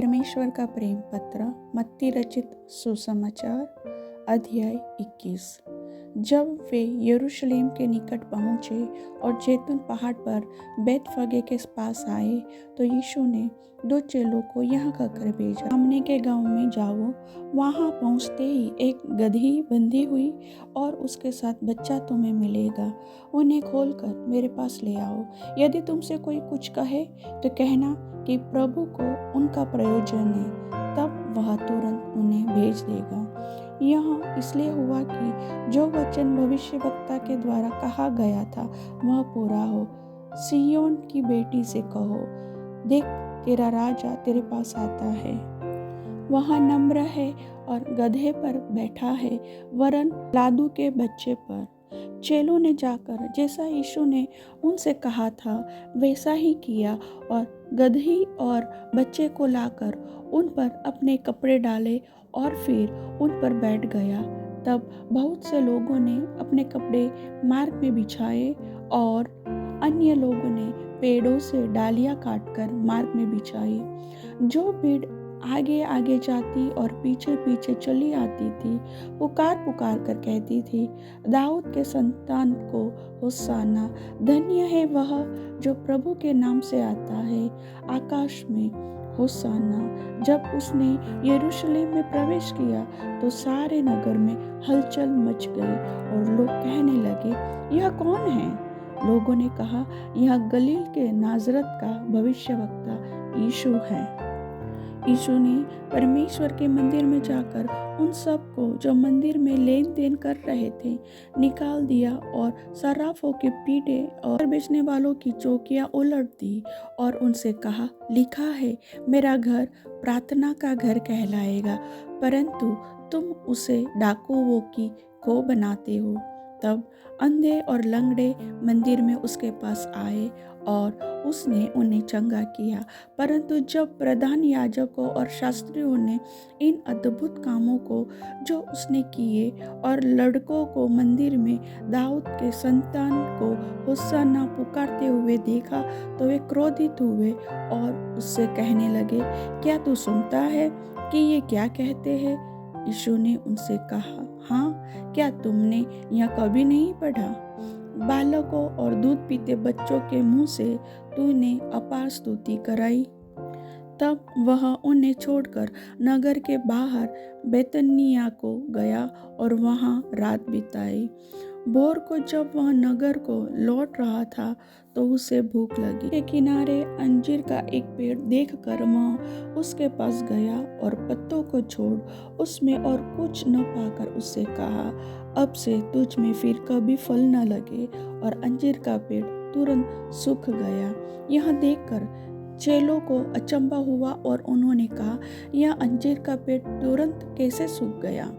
परमेश्वर का प्रेम पत्र मत्ती रचित सुसमाचार अध्याय 21। जब वे यरूशलेम के निकट पहुँचे और जैतून पहाड़ पर बैतफगे के पास आए तो यीशु ने 2 चेलों को यहाँ कहकर भेजा, सामने के गांव में जाओ। वहाँ पहुँचते ही एक गदही बंधी हुई और उसके साथ बच्चा तुम्हें मिलेगा। उन्हें खोलकर मेरे पास ले आओ। यदि तुमसे कोई कुछ कहे तो कहना कि प्रभु को उनका प्रयोजन है, तब वह तुरंत उन्हें भेज देगा। यह इसलिए हुआ कि जो वचन भविष्यवक्ता के द्वारा कहा गया था वह पूरा हो। सिय्योन की बेटी से कहो, देख तेरा राजा तेरे पास आता है। वह नम्र है और गधे पर बैठा है, वरन लादू के बच्चे पर। चेलों ने जाकर जैसा यीशु ने उनसे कहा था वैसा ही किया और गदही और बच्चे को लाकर उन पर अपने कपड़े डाले और फिर उन पर बैठ गया। तब बहुत से लोगों ने अपने कपड़े मार्ग में बिछाए और अन्य लोगों ने पेड़ों से डालियां काटकर मार्ग में बिछाई। जो भीड़ आगे आगे जाती और पीछे पीछे चली आती थी, पुकार पुकार कर कहती थी, दाऊद के संतान को होशाना, धन्य है वह जो प्रभु के नाम से आता है, आकाश में होशाना। जब उसने यरूशलेम में प्रवेश किया तो सारे नगर में हलचल मच गई और लोग कहने लगे, यह कौन है? लोगों ने कहा, यह गलील के नाजरत का भविष्यवक्ता यीशु है। यीशु ने परमेश्वर के मंदिर में जाकर उन सब को जो मंदिर में लेन देन कर रहे थे निकाल दिया और सर्राफों के पीढ़े और बेचने वालों की चौकियां उलट दी और उनसे कहा, लिखा है, मेरा घर प्रार्थना का घर कहलाएगा, परंतु तुम उसे डाकुओं की खो बनाते हो। तब अंधे और लंगड़े मंदिर में उसके पास आए और उसने उन्हें चंगा किया। परंतु जब प्रधान याजकों और शास्त्रियों ने इन अद्भुत कामों को जो उसने किए और लड़कों को मंदिर में दाऊद के संतान को होशाना पुकारते हुए देखा तो वे क्रोधित हुए और उससे कहने लगे, क्या तू सुनता है कि ये क्या कहते हैं? यीशु ने उनसे कहा, हाँ, क्या तुमने यह कभी नहीं पढ़ा? बालकों और दूध पीते बच्चों के मुंह से तूने अपार स्तुति कराई। तब वह उन्हें छोड़कर नगर के बाहर बैतनिय्याह को गया और वहां रात बिताई। भोर को जब वह नगर को लौट रहा था तो उसे भूख लगी। के किनारे अंजीर का एक पेड़ देखकर वह उसके पास गया और पत्तों को छोड़ उसमें और कुछ न पाकर उससे कहा, अब से तुझ में फिर कभी फल न लगे। और अंजीर का पेड़ तुरंत सूख गया। यह देखकर चेलों को अचंभा हुआ और उन्होंने कहा, यह अंजीर का पेड़ तुरंत कैसे सूख गया?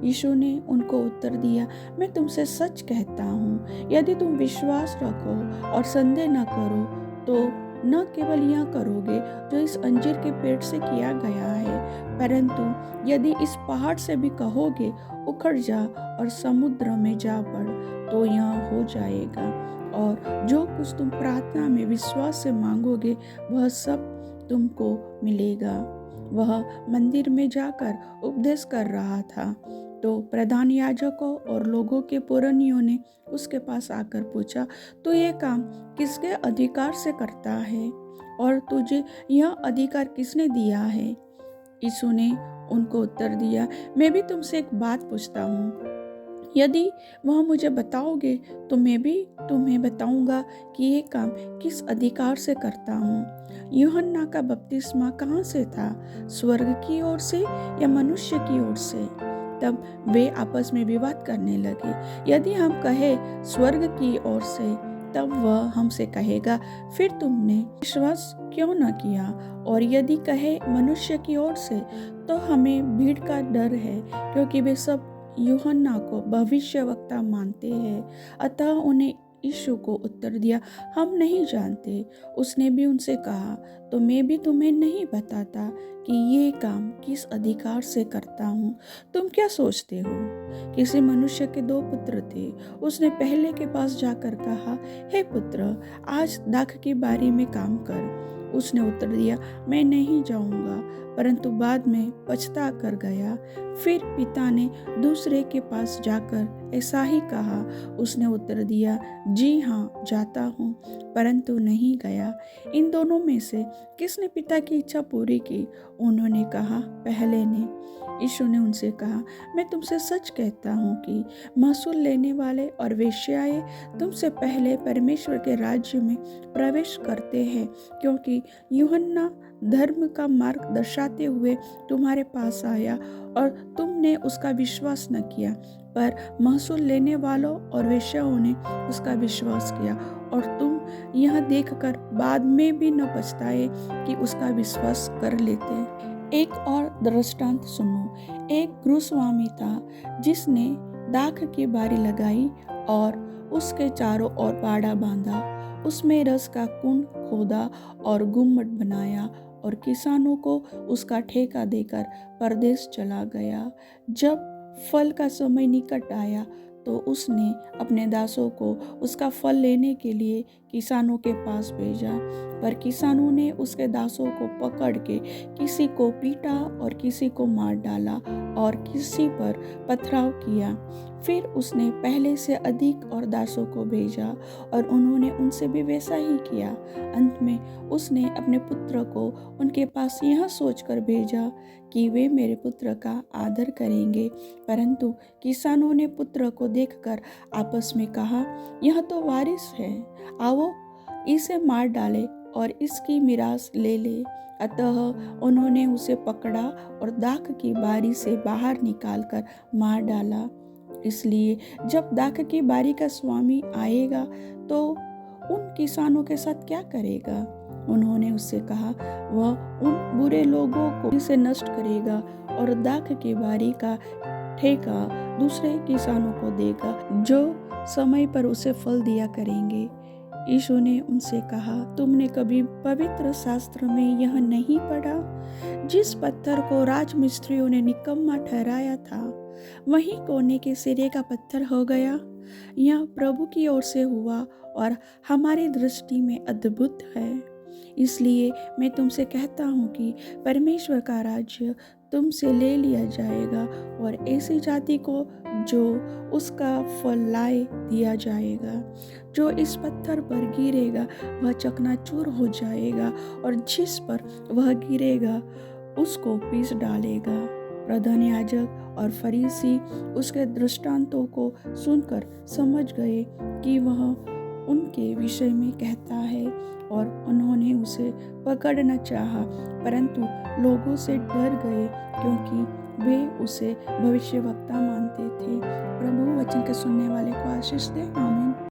यीशु ने उनको उत्तर दिया, मैं तुमसे सच कहता हूँ, यदि तुम विश्वास रखो और संदेह न करो तो न केवल यह करोगे जो इस अंजीर के पेड़ से किया गया है, परंतु यदि इस पहाड़ से भी कहोगे, उखड़ जा और समुद्र में जा पड़, तो यह हो जाएगा। और जो कुछ तुम प्रार्थना में विश्वास से मांगोगे वह सब तुमको मिलेगा। वह मंदिर में जाकर उपदेश कर रहा था तो प्रधान याजकों और लोगों के पुरनियों ने उसके पास आकर पूछा, तू ये काम किसके अधिकार से करता है और तुझे यह अधिकार किसने दिया है? यीशु ने उनको उत्तर दिया, मैं भी तुमसे एक बात पूछता हूँ, यदि वह मुझे बताओगे तो मैं भी तुम्हें बताऊंगा कि ये काम किस अधिकार से करता हूँ। यूहन्ना का बपतिस्मा कहाँ से था, स्वर्ग की ओर से या मनुष्य की ओर से? तब वे आपस में विवाद करने लगे। यदि हम कहें स्वर्ग की ओर से, तब वह हमसे कहेगा, फिर तुमने विश्वास क्यों न किया? और यदि कहे मनुष्य की ओर से, तो हमें भीड़ का डर है, क्योंकि वे सब यूहन्ना को भविष्यवक्ता मानते हैं। अतः उन्हें यीशु को उत्तर दिया, हम नहीं जानते। उसने भी उनसे कहा, तो मैं भी तुम्हें नहीं बताता कि ये काम किस अधिकार से करता हूँ। तुम क्या सोचते हो? किसी मनुष्य के 2 पुत्र थे। उसने पहले के पास जाकर कहा, हे पुत्र, आज दाख की बारी में काम कर। उसने उत्तर दिया, मैं नहीं जाऊंगा, परंतु बाद में पछता कर गया। फिर पिता ने दूसरे के पास जाकर ऐसा ही कहा। उसने उत्तर दिया, जी हाँ, जाता हूँ, परंतु नहीं गया। इन दोनों में से किसने पिता की इच्छा पूरी की? उन्होंने कहा, पहले ने। यीशु ने उनसे कहा, मैं तुमसे सच कहता हूँ कि महसूल लेने वाले और वेश्याएं तुमसे पहले परमेश्वर के राज्य में प्रवेश करते हैं, क्योंकि यूहन्ना धर्म का मार्ग दर्शाते हुए तुम्हारे पास आया और तुमने उसका विश्वास न किया, पर महसूल लेने वालों और वेश्याओं ने उसका विश्वास किया, और तुम यह देखकर बाद में भी न पछताए कि उसका विश्वास कर लेते। एक और दृष्टांत सुनो। एक गृहस्वामी था जिसने दाख की बारी लगाई और उसके चारों ओर बाड़ा बांधा, उसमें रस का कुंड खोदा और गुम्मट बनाया और किसानों को उसका ठेका देकर परदेश चला गया। जब फल का समय निकट आया तो उसने अपने दासों को उसका फल लेने के लिए किसानों के पास भेजा, पर किसानों ने उसके दासों को पकड़ के किसी को पीटा और किसी को मार डाला और किसी पर पथराव किया। फिर उसने पहले से अधिक और दासों को भेजा और उन्होंने उनसे भी वैसा ही किया। अंत में उसने अपने पुत्र को उनके पास यह सोचकर भेजा कि वे मेरे पुत्र का आदर करेंगे, परंतु किसानों ने पुत्र को देखकर आपस में कहा, यह तो वारिस है, आओ इसे मार डाले और इसकी मिरास ले ले। अतः उन्होंने उसे पकड़ा और दाख की बारी से बाहर निकालकर मार डाला। इसलिए जब दाख की बारी का स्वामी आएगा तो उन किसानों के साथ क्या करेगा? उन्होंने उससे कहा, वह उन बुरे लोगों को से नष्ट करेगा और दाख की बारी का ठेका दूसरे किसानों को देगा, जो समय पर उसे फल दिया करेंगे। यीशु ने उनसे कहा, तुमने कभी पवित्र शास्त्र में यह नहीं पढ़ा? जिस पत्थर को राजमिस्त्रियों ने निकम्मा ठहराया था, वही कोने के सिरे का पत्थर हो गया। यह प्रभु की ओर से हुआ और हमारी दृष्टि में अद्भुत है। इसलिए मैं तुमसे कहता हूँ कि परमेश्वर का राज्य तुमसे ले लिया जाएगा और ऐसी जाति को जो उसका फल लाए दिया जाएगा। जो इस पत्थर पर गिरेगा वह चकनाचूर हो जाएगा और जिस पर वह गिरेगा उसको पीस डालेगा। प्रधान याजक और फरीसी उसके दृष्टांतों को सुनकर समझ गए कि वह उनके विषय में कहता है, और उन्होंने उसे पकड़ना चाहा, परंतु लोगों से डर गए क्योंकि वे उसे भविष्यवक्ता मानते थे। प्रभु वचन के सुनने वाले को आशीष दे। आमीन।